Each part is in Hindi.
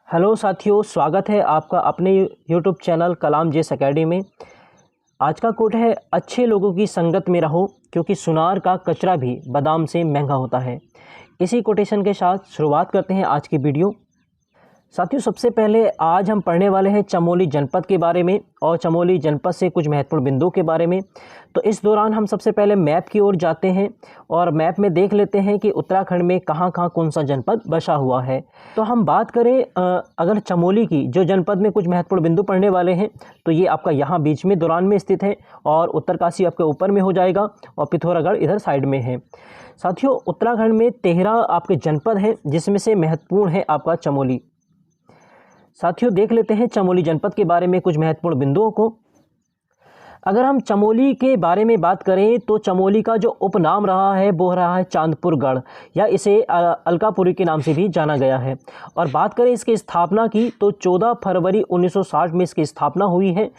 हेलो साथियों, स्वागत है आपका अपने यूट्यूब चैनल कलाम जेस एकेडमी में। आज का कोट है, अच्छे लोगों की संगत में रहो क्योंकि सुनार का कचरा भी बादाम से महंगा होता है। इसी कोटेशन के साथ शुरुआत करते हैं आज की वीडियो। साथियों, सबसे पहले आज हम पढ़ने वाले हैं चमोली जनपद के बारे में और चमोली जनपद से कुछ महत्वपूर्ण बिंदुओं के बारे में। तो इस दौरान हम सबसे पहले मैप की ओर जाते हैं और मैप में देख लेते हैं कि उत्तराखंड में कहाँ कहाँ कौन सा जनपद बसा हुआ है। तो हम बात करें अगर चमोली की, जो जनपद में कुछ महत्वपूर्ण बिंदु पढ़ने वाले हैं, तो ये आपका यहाँ बीच में दौरान में स्थित है और उत्तरकाशी आपके ऊपर में हो जाएगा और पिथौरागढ़ इधर साइड में है। साथियों, उत्तराखंड में 13 आपके जनपद हैं जिसमें से महत्वपूर्ण है आपका चमोली। साथियों, देख लेते हैं चमोली जनपद के बारे में कुछ महत्वपूर्ण बिंदुओं को। अगर हम चमोली के बारे में बात करें तो चमोली का जो उपनाम रहा है वो रहा है चांदपुर गढ़, या इसे अलकापुरी के नाम से भी जाना गया है। और बात करें इसकी स्थापना की तो 14 फरवरी 1960 में इसकी स्थापना हुई है।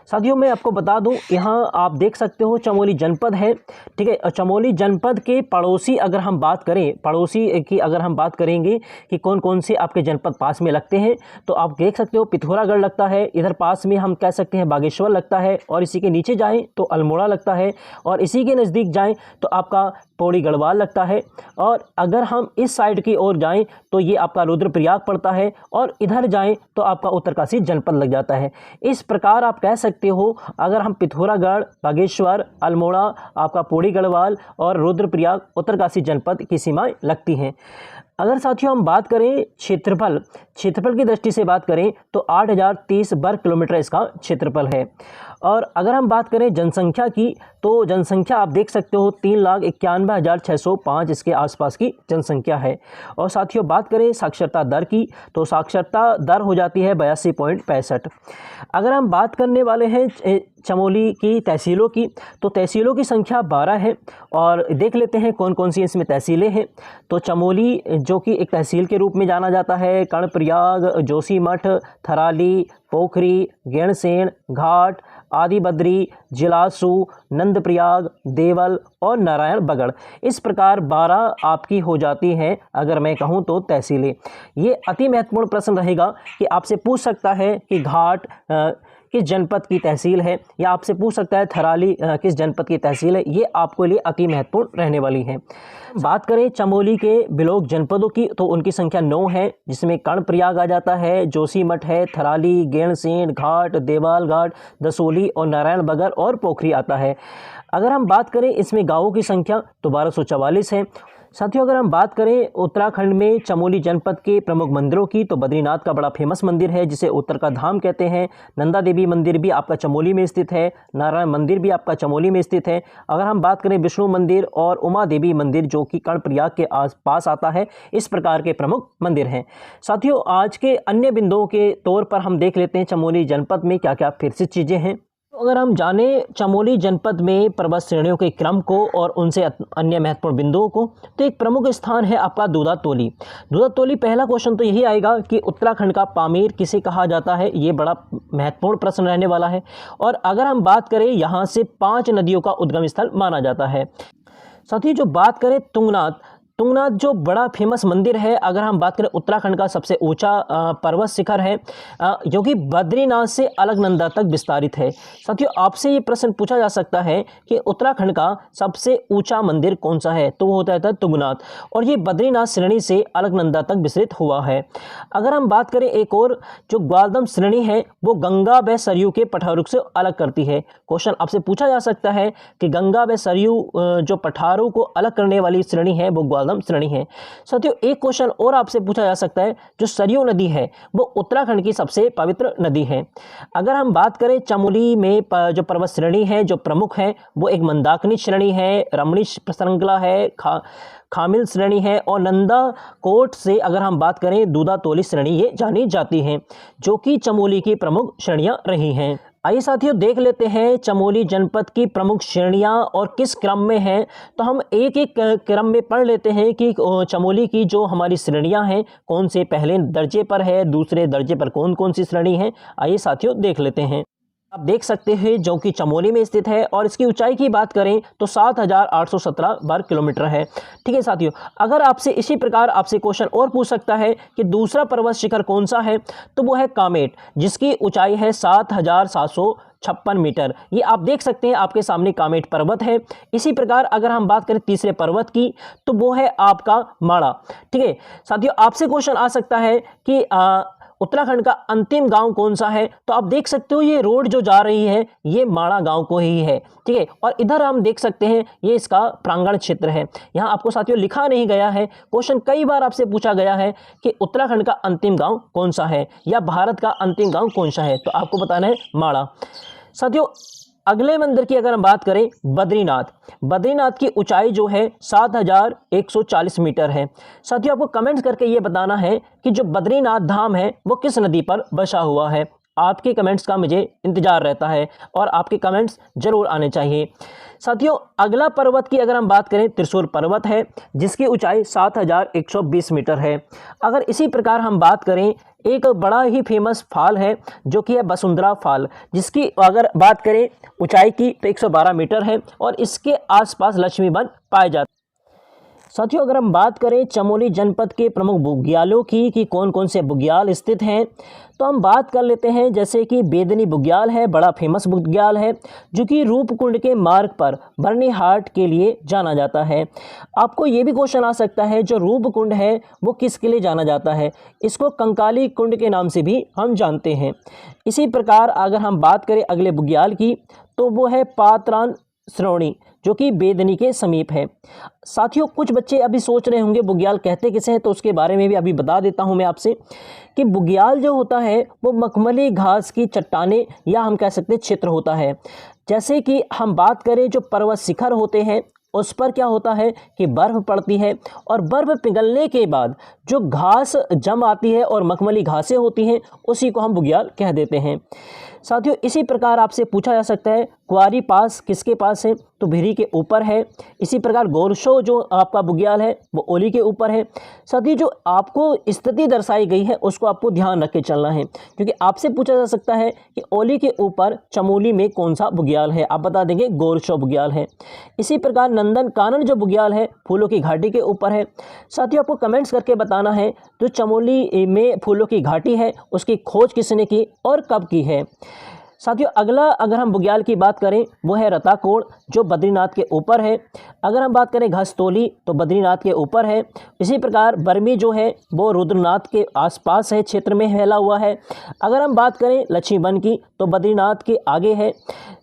साथियों, मैं आपको बता दूं, यहाँ आप देख सकते हो चमोली जनपद है, ठीक है। चमोली जनपद के पड़ोसी अगर हम बात करें, पड़ोसी की अगर हम बात करेंगे कि कौन कौन से आपके जनपद पास में लगते हैं, तो आप देख सकते हो पिथौरागढ़ लगता है, इधर पास में हम कह सकते हैं बागेश्वर लगता है, और इसी के नीचे जाएं तो अल्मोड़ा लगता है, और इसी के नज़दीक जाएं तो आपका पौड़ी गढ़वाल लगता है, और अगर हम इस साइड की ओर जाएं तो ये आपका रुद्रप्रयाग पड़ता है, और इधर जाएं तो आपका उत्तरकाशी जनपद लग जाता है। इस प्रकार आप कह सकते हो, अगर हम पिथौरागढ़, बागेश्वर, अल्मोड़ा, आपका पौड़ी गढ़वाल और रुद्रप्रयाग उत्तरकाशी जनपद की सीमाएं लगती हैं। अगर साथियों हम बात करें क्षेत्रफल की दृष्टि से बात करें तो 8030 वर्ग किलोमीटर इसका क्षेत्रफल है। और अगर हम बात करें जनसंख्या की तो जनसंख्या आप देख सकते हो 3,91,605 इसके आसपास की जनसंख्या है। और साथियों बात करें साक्षरता दर की तो साक्षरता दर हो जाती है 82.65। अगर हम बात करने वाले हैं चमोली की तहसीलों की तो तहसीलों की संख्या 12 है, और देख लेते हैं कौन कौन सी इसमें तहसीलें हैं। तो चमोली जो कि एक तहसील के रूप में जाना जाता है, कर्णप्रयाग, जोशीमठ, थराली, पोखरी, गैणसेन, घाट, आदिबद्री, जिलासू, नंदप्रयाग, देवल और नारायण बगड़। इस प्रकार 12 आपकी हो जाती हैं अगर मैं कहूँ तो तहसीलें। ये अति महत्वपूर्ण प्रश्न रहेगा कि आपसे पूछ सकता है कि घाट किस जनपद की तहसील है, या आपसे पूछ सकता है थराली किस जनपद की तहसील है। ये आपके लिए अति महत्वपूर्ण रहने वाली है। बात करें चमोली के ब्लॉक जनपदों की तो उनकी संख्या 9 है, जिसमें कर्णप्रयाग आ जाता है, जोशीमठ है, थराली, गैणसेन, घाट, देवाल घाट, दसोली और नारायण बगड़ और पोखरी आता है। अगर हम बात करें इसमें गाँवों की संख्या तो 1244 है। साथियों, अगर हम बात करें उत्तराखंड में चमोली जनपद के प्रमुख मंदिरों की तो बद्रीनाथ का बड़ा फेमस मंदिर है जिसे उत्तर का धाम कहते हैं। नंदा देवी मंदिर भी आपका चमोली में स्थित है। नारायण मंदिर भी आपका चमोली में स्थित है। अगर हम बात करें विष्णु मंदिर और उमा देवी मंदिर जो कि कर्णप्रयाग के आसपास आता है, इस प्रकार के प्रमुख मंदिर हैं। साथियों, आज के अन्य बिंदुओं के तौर पर हम देख लेते हैं चमोली जनपद में क्या क्या फिर से चीज़ें हैं। अगर हम जाने चमोली जनपद में पर्वत श्रेणियों के क्रम को और उनसे अन्य महत्वपूर्ण बिंदुओं को, तो एक प्रमुख स्थान है आपका दूधातोली। दूधातोली, पहला क्वेश्चन तो यही आएगा कि उत्तराखंड का पामीर किसे कहा जाता है, ये बड़ा महत्वपूर्ण प्रश्न रहने वाला है। और अगर हम बात करें यहाँ से 5 नदियों का उद्गम स्थल माना जाता है। साथ ही जो बात करें तुंगनाथ जो बड़ा फेमस मंदिर है, अगर हम बात करें उत्तराखंड का सबसे ऊंचा पर्वत शिखर है जो कि बद्रीनाथ से अलकनंदा तक विस्तारित है। साथियों, आपसे ये प्रश्न पूछा जा सकता है कि उत्तराखंड का सबसे ऊंचा मंदिर कौन सा है, तो वो होता है तुंगनाथ, और ये बद्रीनाथ श्रेणी से अलकनंदा तक विस्तृत हुआ है। अगर हम बात करें एक और जो ग्वालदम श्रेणी है वो गंगा व सरयू के पठारुक से अलग करती है। क्वेश्चन आपसे पूछा जा सकता है कि गंगा व सरयू जो पठारों को अलग करने वाली श्रेणी है वो ग्वालदम श्रेणी है। साथियों, एक क्वेश्चन और आपसे पूछा जा सकता है, जो सरयू नदी है वो उत्तराखंड की सबसे पवित्र नदी है। अगर हम बात करें चमोली में जो पर्वत श्रेणी है जो प्रमुख है वो एक मंदाकिनी श्रेणी है, रमणी श्रृंखला है, खामिल श्रेणी है, और नंदा कोट से अगर हम बात करें दूधातोली श्रेणी ये जानी जाती हैं, जो कि चमोली की प्रमुख श्रेणियां रही हैं। आइए साथियों देख लेते हैं चमोली जनपद की प्रमुख श्रेणियां और किस क्रम में हैं। तो हम एक एक क्रम में पढ़ लेते हैं कि चमोली की जो हमारी श्रेणियां हैं कौन से पहले दर्जे पर है, दूसरे दर्जे पर कौन कौन सी श्रेणी है। आइए साथियों देख लेते हैं। आप देख सकते हैं जो कि चमोली में स्थित है और इसकी ऊंचाई की बात करें तो 7,817 वर्ग किलोमीटर है। ठीक है साथियों, अगर आपसे इसी प्रकार आपसे क्वेश्चन और पूछ सकता है कि दूसरा पर्वत शिखर कौन सा है, तो वो है कामेट, जिसकी ऊंचाई है 7,756 मीटर। ये आप देख सकते हैं आपके सामने कामेट पर्वत है। इसी प्रकार अगर हम बात करें तीसरे पर्वत की तो वो है आपका माड़ा। ठीक है साथियों, आपसे क्वेश्चन आ सकता है कि उत्तराखंड का अंतिम गांव कौन सा है, तो आप देख सकते हो ये रोड जो जा रही है ये माड़ा गांव को ही है। ठीक है, और इधर हम देख सकते हैं ये इसका प्रांगण क्षेत्र है। यहाँ आपको साथियों लिखा नहीं गया है, क्वेश्चन कई बार आपसे पूछा गया है कि उत्तराखंड का अंतिम गांव कौन सा है या भारत का अंतिम गांव कौन सा है, तो आपको बताना है माड़ा। साथियों अगले मंदिर की अगर हम बात करें बद्रीनाथ, बद्रीनाथ की ऊंचाई जो है 7,140 मीटर है। साथियों आपको कमेंट्स करके ये बताना है कि जो बद्रीनाथ धाम है वो किस नदी पर बसा हुआ है। आपके कमेंट्स का मुझे इंतजार रहता है और आपके कमेंट्स जरूर आने चाहिए। साथियों अगला पर्वत की अगर हम बात करें त्रिशूल पर्वत है, जिसकी ऊंचाई 7,120 मीटर है। अगर इसी प्रकार हम बात करें एक बड़ा ही फेमस फॉल है जो कि है वसुंधरा फॉल, जिसकी अगर बात करें ऊंचाई की तो 112 मीटर है और इसके आसपास लक्ष्मी वन पाए जाते हैं। साथियों अगर हम बात करें चमोली जनपद के प्रमुख बुग्यालों की कि कौन कौन से बुग्याल स्थित हैं, तो हम बात कर लेते हैं जैसे कि बेदनी बुग्याल है, बड़ा फेमस बुग्याल है जो कि रूपकुंड के मार्ग पर बरनी हाट के लिए जाना जाता है। आपको ये भी क्वेश्चन आ सकता है जो रूपकुंड है वो किसके लिए जाना जाता है, इसको कंकाली कुंड के नाम से भी हम जानते हैं। इसी प्रकार अगर हम बात करें अगले बुग्याल की तो वो है पात्रान श्रोणी जो कि बेदनी के समीप है। साथियों कुछ बच्चे अभी सोच रहे होंगे बुग्याल कहते किसे हैं, तो उसके बारे में भी अभी बता देता हूं मैं आपसे कि बुग्याल जो होता है वो मखमली घास की चट्टानें या हम कह सकते हैं क्षेत्र होता है। जैसे कि हम बात करें जो पर्वत शिखर होते हैं उस पर क्या होता है कि बर्फ़ पड़ती है और बर्फ़ पिघलने के बाद जो घास जम आती है और मखमली घासें होती हैं उसी को हम बुग्याल कह देते हैं। साथियों इसी प्रकार आपसे पूछा जा सकता है कुंवारी पास किसके पास है, तो भिरी के ऊपर है। इसी प्रकार गोरशो जो आपका बुग्याल है वो ओली के ऊपर है। साथियों जो आपको स्थिति दर्शाई गई है उसको आपको ध्यान रख के चलना है, क्योंकि आपसे पूछा जा सकता है कि ओली के ऊपर चमोली में कौन सा बुग्याल है, आप बता देंगे गोरशो बुग्याल है। इसी प्रकार नंदन कानन जो बुग्याल है फूलों की घाटी के ऊपर है। साथियों आपको कमेंट्स करके बताना है जो चमोली में फूलों की घाटी है उसकी खोज किसने की और कब की है। साथियों अगला अगर हम बुग्याल की बात करें वो है रताकोड़ जो बद्रीनाथ के ऊपर है। अगर हम बात करें घसतोली तो बद्रीनाथ के ऊपर है। इसी प्रकार बर्मी जो है वो रुद्रनाथ के आसपास है, क्षेत्र में फैला हुआ है। अगर हम बात करें लक्ष्मी वन की तो बद्रीनाथ के आगे है।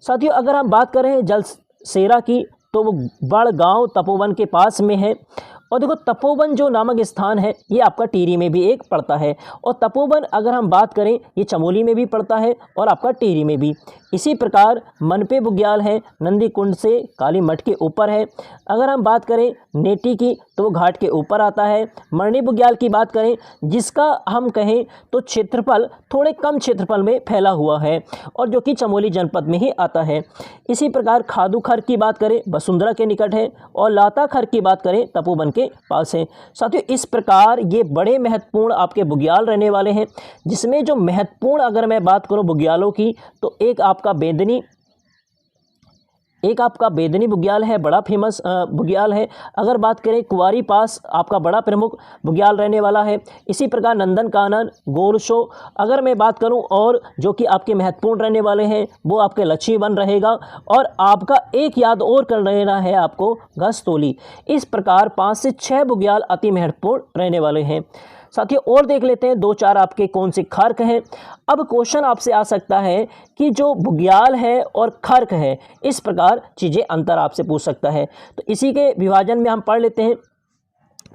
साथियों अगर हम बात करें जलसेरा की तो वो बड़गांव तपोवन के पास में है। और देखो तपोवन जो नामक स्थान है ये आपका टिहरी में भी एक पड़ता है, और तपोवन अगर हम बात करें ये चमोली में भी पड़ता है और आपका टिहरी में भी। इसी प्रकार मनपे बुग्याल है नंदी कुंड से काली मठ के ऊपर है। अगर हम बात करें नेटी की तो वो घाट के ऊपर आता है। मरनी बुग्याल की बात करें जिसका हम कहें तो क्षेत्रफल थोड़े कम क्षेत्रफल में फैला हुआ है और जो कि चमोली जनपद में ही आता है। इसी प्रकार खादू खर की बात करें वसुंधरा के निकट है और लाता खर की बात करें तपोवन के पास है। साथियों इस प्रकार ये बड़े महत्वपूर्ण आपके बुग्याल रहने वाले हैं, जिसमें जो महत्वपूर्ण अगर मैं बात करूं बुग्यालों की तो एक आपका बेदनी बुग्याल है, बड़ा फेमस बुग्याल है। अगर बात करें कुंवारी पास आपका बड़ा प्रमुख बुग्याल रहने वाला है। इसी प्रकार नंदन कानन गोरशो अगर मैं बात करूं और जो कि आपके महत्वपूर्ण रहने वाले हैं वो आपके लक्ष्मी वन रहेगा। और आपका एक याद और कर लेना है आपको घसतोली। इस प्रकार 5 से 6 बुग्याल अति महत्वपूर्ण रहने वाले हैं। साथियों और देख लेते हैं 2-4 आपके कौन से खर्क हैं। अब क्वेश्चन आपसे आ सकता है कि जो बुग्याल है और खर्क है इस प्रकार चीज़ें अंतर आपसे पूछ सकता है, तो इसी के विभाजन में हम पढ़ लेते हैं।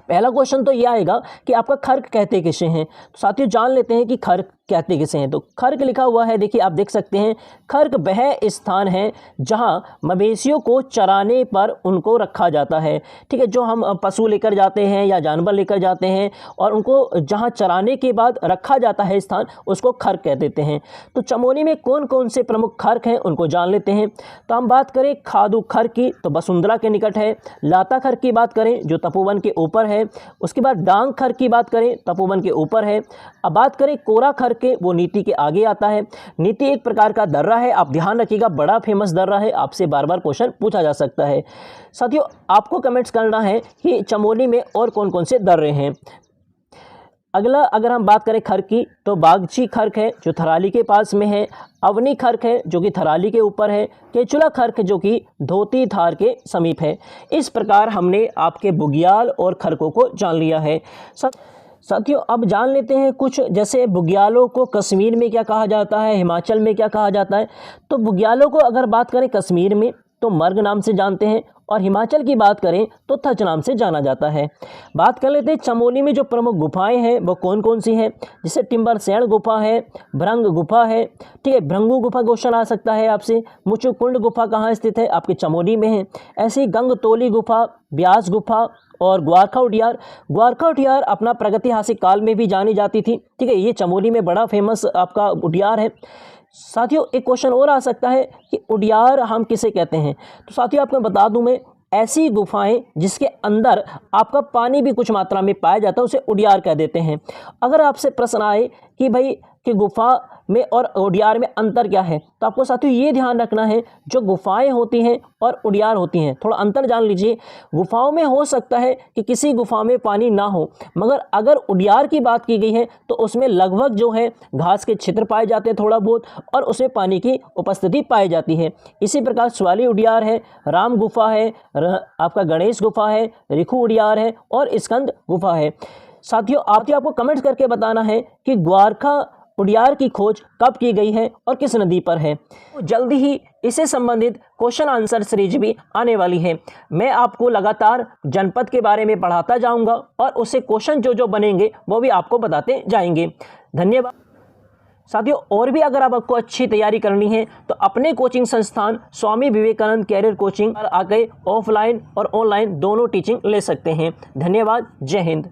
पहला क्वेश्चन तो यह आएगा कि आपका खर्क कहते किसे हैं, तो साथियों जान लेते हैं कि खर्क कहते किसे हैं। तो खर्क लिखा हुआ है, देखिए आप देख सकते हैं खर्क वह स्थान है जहां मवेशियों को चराने पर उनको रखा जाता है। ठीक है, जो हम पशु लेकर जाते हैं या जानवर लेकर जाते हैं और उनको जहां चराने के बाद रखा जाता है स्थान उसको खर्क कह देते हैं। तो चमोली में कौन कौन से प्रमुख खर्क हैं उनको जान लेते हैं। तो हम बात करें खादू खर्क की तो वसुंधरा के निकट है। लाता खर्क की बात करें जो तपोवन के ऊपर है। उसके बाद डांग खर्क की बात करें तपोवन के ऊपर है। अब बात करें कोरा खर्क करके वो नीति के आगे आता है। नीति एक प्रकार का दर्रा है, आप ध्यान रखिएगा, बड़ा फेमस दर्रा है, आपसे बार बार क्वेश्चन पूछा जा सकता है। साथियों आपको कमेंट्स करना है कि चमोली में और कौन कौन से दर्रे हैं। अगला अगर हम बात करें खर्क की, तो बागची खर्क है जो थराली के पास में है, अवनी खर्क है जो कि थराली के ऊपर है, केचुला खर्क जो कि धोती धार के समीप है। इस प्रकार हमने आपके बुग्याल और खर्कों को जान लिया है। साथियों अब जान लेते हैं कुछ, जैसे बुग्यालों को कश्मीर में क्या कहा जाता है, हिमाचल में क्या कहा जाता है। तो बुग्यालों को अगर बात करें कश्मीर में तो मर्ग नाम से जानते हैं, और हिमाचल की बात करें तो थच नाम से जाना जाता है। बात कर लेते हैं चमोली में जो प्रमुख गुफाएं हैं वो कौन कौन सी हैं। जैसे टिम्बरसैंण गुफा है, भृंग गुफा है, ठीक है, भृंगु गुफा क्वेश्चन आ सकता है आपसे। मुचुकुंड गुफा कहाँ स्थित है, आपके चमोली में है। ऐसे ही गंगतोली गुफा, ब्यास गुफा और ग्वारखा उडियार। ग्वारखा उडियार अपना प्रागैतिहासिक काल में भी जानी जाती थी, ठीक है, ये चमोली में बड़ा फेमस आपका उडियार है। साथियों एक क्वेश्चन और आ सकता है कि उडियार हम किसे कहते हैं। तो साथियों आपको बता दूं मैं, ऐसी गुफाएं जिसके अंदर आपका पानी भी कुछ मात्रा में पाया जाता है उसे उडियार कह देते हैं। अगर आपसे प्रश्न आए कि भाई कि गुफा में और उडियार में अंतर क्या है, तो आपको साथियों ये ध्यान रखना है, जो गुफाएं होती हैं और उडियार होती हैं थोड़ा अंतर जान लीजिए। गुफाओं में हो सकता है कि किसी गुफा में पानी ना हो, मगर अगर उडियार की बात की गई है तो उसमें लगभग जो है घास के छिद्र पाए जाते हैं थोड़ा बहुत, और उसमें पानी की उपस्थिति पाई जाती है। इसी प्रकार स्वाली उडियार है, राम गुफा है, आपका गणेश गुफा है, रिखू उडियार है और स्कंद गुफा है। साथियों आपको कमेंट्स करके बताना है कि ग्वारखा उडियार की खोज कब की गई है और किस नदी पर है। तो जल्दी ही इससे संबंधित क्वेश्चन आंसर सीरीज भी आने वाली है। मैं आपको लगातार जनपद के बारे में पढ़ाता जाऊंगा और उससे क्वेश्चन जो बनेंगे वो भी आपको बताते जाएंगे। धन्यवाद। साथियों और भी अगर आपको अच्छी तैयारी करनी है तो अपने कोचिंग संस्थान स्वामी विवेकानंद कैरियर कोचिंग पर आकर ऑफलाइन और ऑनलाइन दोनों टीचिंग ले सकते हैं। धन्यवाद। जय हिंद।